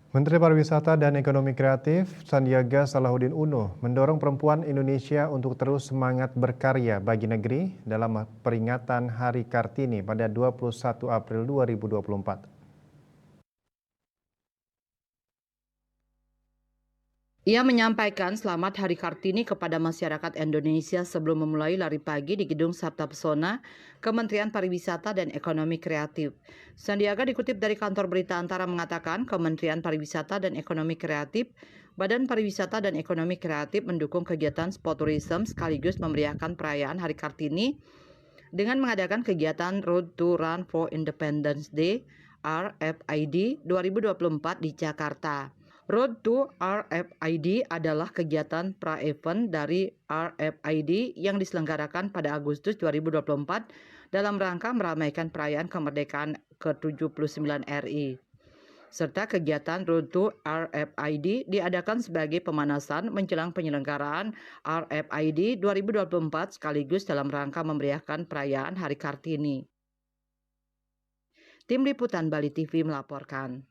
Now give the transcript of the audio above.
Menteri Pariwisata dan Ekonomi Kreatif Sandiaga Salahuddin Uno mendorong perempuan Indonesia untuk terus semangat berkarya bagi negeri dalam peringatan Hari Kartini pada 21 April 2024. Ia menyampaikan selamat Hari Kartini kepada masyarakat Indonesia sebelum memulai lari pagi di Gedung Sabta Pesona, Kementerian Pariwisata dan Ekonomi Kreatif. Sandiaga dikutip dari kantor berita Antara mengatakan Kementerian Pariwisata dan Ekonomi Kreatif, Badan Pariwisata dan Ekonomi Kreatif mendukung kegiatan sport tourism sekaligus memeriahkan perayaan Hari Kartini dengan mengadakan kegiatan Road to Run for Independence Day (RFID) 2024 di Jakarta. Road to RFID adalah kegiatan pra-event dari RFID yang diselenggarakan pada Agustus 2024 dalam rangka meramaikan perayaan kemerdekaan ke-79 RI. Serta kegiatan Road to RFID diadakan sebagai pemanasan menjelang penyelenggaraan RFID 2024 sekaligus dalam rangka memeriahkan perayaan Hari Kartini. Tim Liputan Bali TV melaporkan.